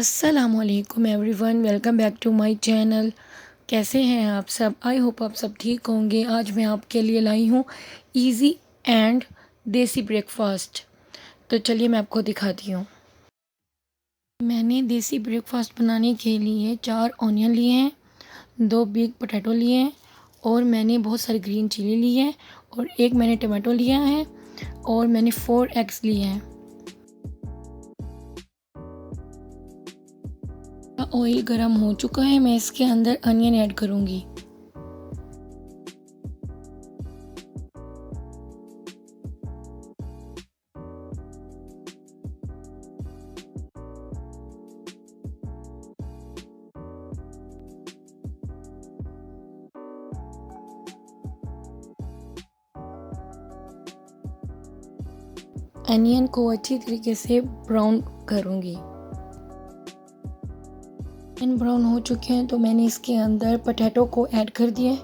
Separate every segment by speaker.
Speaker 1: अस्सलामुअलैकुम everyone, welcome back to my channel. कैसे हैं आप सब? आई होप आप सब ठीक होंगे। आज मैं आपके लिए लाई हूँ इजी एंड देसी ब्रेकफास्ट। तो चलिए मैं आपको दिखाती हूँ। मैंने देसी ब्रेकफास्ट बनाने के लिए 4 ऑनियन लिए हैं, 2 बिग पोटैटो लिए हैं और मैंने बहुत सारी ग्रीन चिली ली है और एक मैंने टमाटो लिया है और मैंने 4 एग्स लिए हैं। ऑयल गरम हो चुका है, मैं इसके अंदर अनियन ऐड करूँगी। अनियन को अच्छी तरीके से ब्राउन करूँगी। अनियन ब्राउन हो चुके हैं तो मैंने इसके अंदर पोटैटो को ऐड कर दिया है।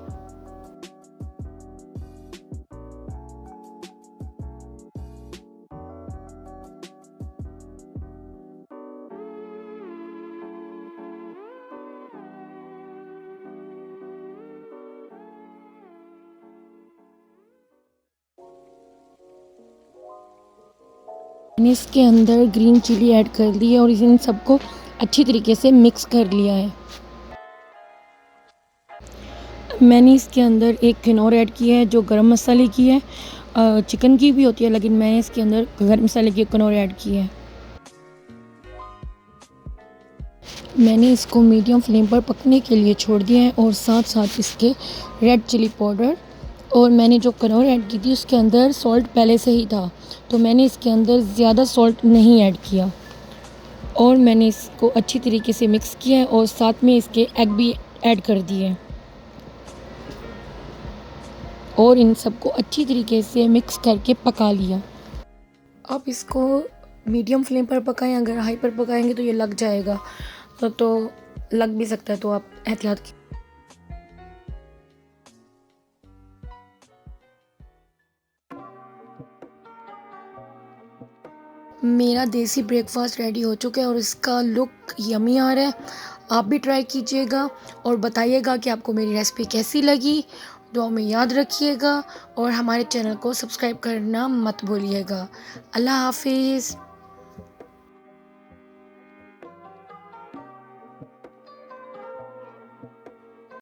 Speaker 1: मैंने इसके अंदर ग्रीन चिली ऐड कर दी है और इन सबको अच्छी तरीके से मिक्स कर लिया है। मैंने इसके अंदर एक किनोर ऐड किया है जो गरम मसाले की है। चिकन की भी होती है लेकिन मैंने इसके अंदर गरम मसाले की किनोर ऐड की है। मैंने इसको मीडियम फ्लेम पर पकने के लिए छोड़ दिया है और साथ साथ इसके रेड चिली पाउडर और मैंने जो किनोर ऐड की थी उसके अंदर सॉल्ट पहले से ही था तो मैंने इसके अंदर ज़्यादा सॉल्ट नहीं ऐड किया और मैंने इसको अच्छी तरीके से मिक्स किया है और साथ में इसके एग भी ऐड कर दिए और इन सबको अच्छी तरीके से मिक्स करके पका लिया। आप इसको मीडियम फ्लेम पर पकाएं, अगर हाई पर पकाएंगे तो ये लग जाएगा, तो लग भी सकता है, तो आप एहतियात की। मेरा देसी ब्रेकफास्ट रेडी हो चुका है और इसका लुक यमी आ रहा है। आप भी ट्राई कीजिएगा और बताइएगा कि आपको मेरी रेसिपी कैसी लगी। दुआ में याद रखिएगा और हमारे चैनल को सब्सक्राइब करना मत भूलिएगा। अल्लाह हाफिज़।